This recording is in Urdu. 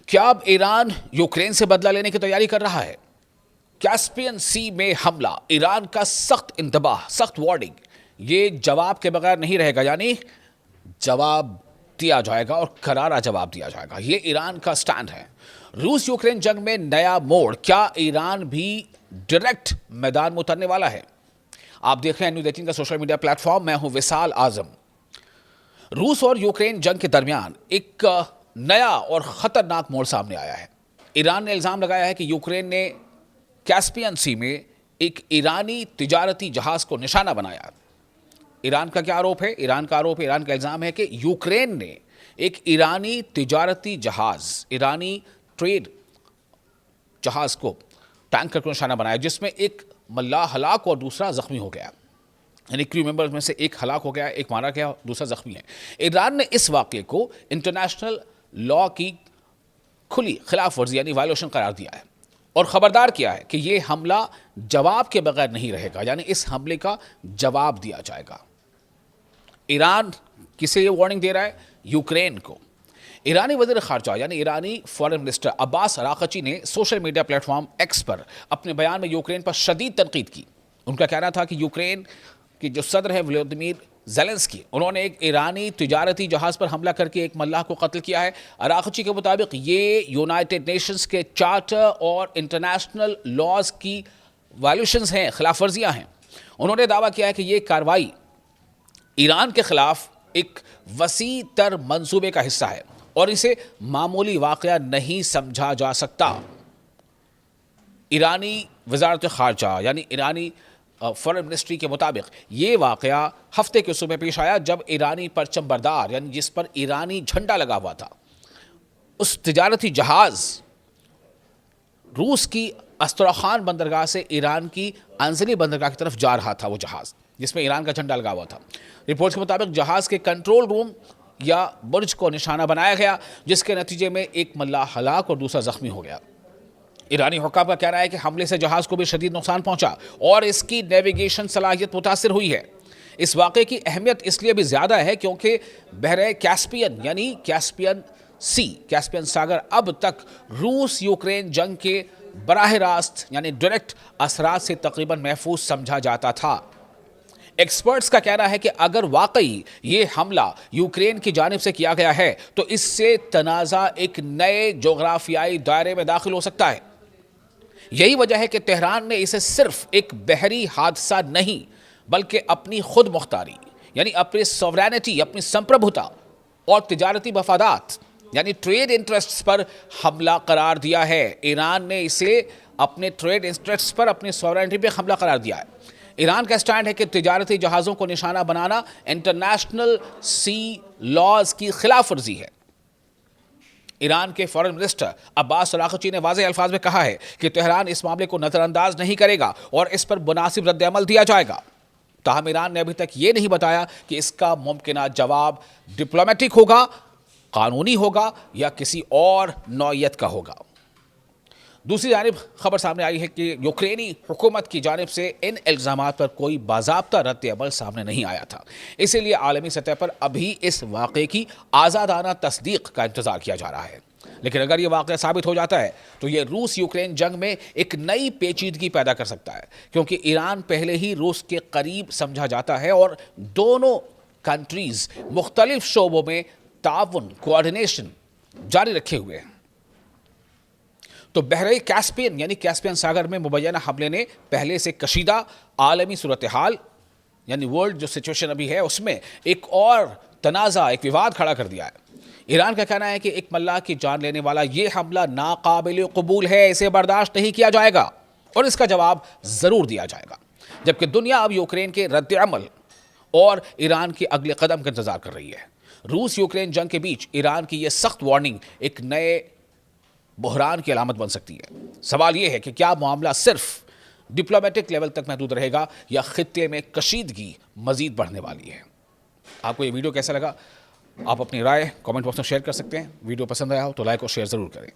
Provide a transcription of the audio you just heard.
کیا اب ایران یوکرین سے بدلہ لینے کی تیاری کر رہا ہے؟ کیسپین سی میں حملہ، ایران کا سخت انتباہ، سخت وارننگ، یہ جواب کے بغیر نہیں رہے گا، یعنی جواب دیا جائے گا اور کرارا جواب دیا جائے گا، یہ ایران کا سٹینڈ ہے۔ روس یوکرین جنگ میں نیا موڑ، کیا ایران بھی ڈائریکٹ میدان میں اترنے والا ہے؟ آپ دیکھ رہے ہیں نیوز 18 کا سوشل میڈیا پلیٹ فارم، میں ہوں وصال اعظم۔ روس اور یوکرین جنگ کے درمیان ایک نیا اور خطرناک موڑ سامنے آیا ہے۔ ایران نے الزام لگایا ہے کہ یوکرین نے کیسپین سی میں ایک ایرانی تجارتی جہاز کو نشانہ بنایا۔ ایران کا کیا آروپ ہے؟ ایران کا الزام ہے کہ یوکرین نے ایک ایرانی تجارتی جہاز، ایرانی ٹریڈ جہاز کو ٹینکر کو نشانہ بنایا، جس میں ایک ملاح ہلاک اور دوسرا زخمی ہو گیا، یعنی کریو ممبرز میں سے ایک ہلاک ہو گیا، ایک مارا گیا، دوسرا زخمی ہے۔ ایران نے اس واقعے کو انٹرنیشنل لا کی کھلی خلاف ورزی یعنی وائلیشن قرار دیا ہے اور خبردار کیا ہے کہ یہ حملہ جواب کے بغیر نہیں رہے گا، یعنی اس حملے کا جواب دیا جائے گا۔ ایران کسے یہ وارننگ دے رہا ہے؟ یوکرین کو۔ ایرانی وزیر خارجہ یعنی ایرانی فارن منسٹر عباس اراغچی نے social media platform X پر اپنے بیان میں یوکرین پر شدید تنقید کی۔ ان کا کہنا تھا کہ یوکرین کے جو صدر ہیں ولادیمیر زیلنسکی، انہوں نے ایک ایرانی تجارتی جہاز پر حملہ کر کے ایک ملاح کو قتل کیا ہے۔ اراغچی کے مطابق یہ یونائٹڈ نیشنز کے چارٹر اور انٹرنیشنل لاز کی وائلیشنز ہیں، خلاف ورزیاں ہیں۔ انہوں نے دعویٰ کیا ہے کہ یہ کارروائی ایران کے خلاف ایک وسیع تر منصوبے کا حصہ ہے اور اسے معمولی واقعہ نہیں سمجھا جا سکتا۔ ایرانی وزارت خارجہ یعنی ایرانی فارن منسٹری کے مطابق یہ واقعہ ہفتے کے صبح پیش آیا، جب ایرانی پرچم بردار یعنی جس پر ایرانی جھنڈا لگا ہوا تھا، اس تجارتی جہاز روس کی استراخان بندرگاہ سے ایران کی انزلی بندرگاہ کی طرف جا رہا تھا، وہ جہاز جس میں ایران کا جھنڈا لگا ہوا تھا۔ رپورٹس کے مطابق جہاز کے کنٹرول روم یا برج کو نشانہ بنایا گیا، جس کے نتیجے میں ایک ملاح ہلاک اور دوسرا زخمی ہو گیا۔ ایرانی حکام کا کہنا ہے کہ حملے سے جہاز کو بھی شدید نقصان پہنچا اور اس کی نیویگیشن صلاحیت متاثر ہوئی ہے۔ اس واقعے کی اہمیت اس لیے بھی زیادہ ہے کیونکہ بحر کیسپین یعنی کیسپین ساگر اب تک روس یوکرین جنگ کے براہ راست یعنی ڈائریکٹ اثرات سے تقریباً محفوظ سمجھا جاتا تھا۔ ایکسپرٹس کا کہنا ہے کہ اگر واقعی یہ حملہ یوکرین کی جانب سے کیا گیا ہے تو اس سے تنازع ایک نئے جغرافیائی دائرے میں داخل ہو سکتا ہے۔ یہی وجہ ہے کہ تہران نے اسے صرف ایک بحری حادثہ نہیں بلکہ اپنی خود مختاری یعنی اپنی سوورینٹی، اپنی سمپربھوتا اور تجارتی مفادات یعنی ٹریڈ انٹرسٹس پر حملہ قرار دیا ہے۔ ایران نے اسے اپنے ٹریڈ انٹرسٹس پر، اپنی سوورینٹی پہ حملہ قرار دیا ہے۔ ایران کا سٹینڈ ہے کہ تجارتی جہازوں کو نشانہ بنانا انٹرنیشنل سی لاز کی خلاف ورزی ہے۔ ایران کے فارن منسٹر عباس اراغچی نے واضح الفاظ میں کہا ہے کہ تہران اس معاملے کو نظر انداز نہیں کرے گا اور اس پر مناسب رد عمل دیا جائے گا۔ تاہم ایران نے ابھی تک یہ نہیں بتایا کہ اس کا ممکنہ جواب ڈپلومیٹک ہوگا، قانونی ہوگا یا کسی اور نوعیت کا ہوگا۔ دوسری جانب خبر سامنے آئی ہے کہ یوکرینی حکومت کی جانب سے ان الزامات پر کوئی باضابطہ رد عمل سامنے نہیں آیا تھا، اسی لیے عالمی سطح پر ابھی اس واقعے کی آزادانہ تصدیق کا انتظار کیا جا رہا ہے۔ لیکن اگر یہ واقعہ ثابت ہو جاتا ہے تو یہ روس یوکرین جنگ میں ایک نئی پیچیدگی پیدا کر سکتا ہے، کیونکہ ایران پہلے ہی روس کے قریب سمجھا جاتا ہے اور دونوں کنٹریز مختلف شعبوں میں تعاون، کوآرڈینیشن جاری رکھے ہوئے ہیں۔ تو بحر کیسپین یعنی کیسپین ساگر میں مبینہ حملے نے پہلے سے کشیدہ عالمی صورتحال یعنی ورلڈ جو سچویشن ابھی ہے اس میں ایک اور تنازع، ایک وواد کھڑا کر دیا ہے۔ ایران کا کہنا ہے کہ ایک ملاح کی جان لینے والا یہ حملہ ناقابل قبول ہے، اسے برداشت نہیں کیا جائے گا اور اس کا جواب ضرور دیا جائے گا، جبکہ دنیا اب یوکرین کے رد عمل اور ایران کے اگلے قدم کا انتظار کر رہی ہے۔ روس یوکرین جنگ کے بیچ ایران کی یہ سخت وارننگ ایک نئے بحران کی علامت بن سکتی ہے۔ سوال یہ ہے کہ کیا معاملہ صرف ڈپلومیٹک لیول تک محدود رہے گا یا خطے میں کشیدگی مزید بڑھنے والی ہے؟ آپ کو یہ ویڈیو کیسا لگا؟ آپ اپنی رائے کامنٹ باکس میں شیئر کر سکتے ہیں۔ ویڈیو پسند آیا ہو تو لائک اور شیئر ضرور کریں۔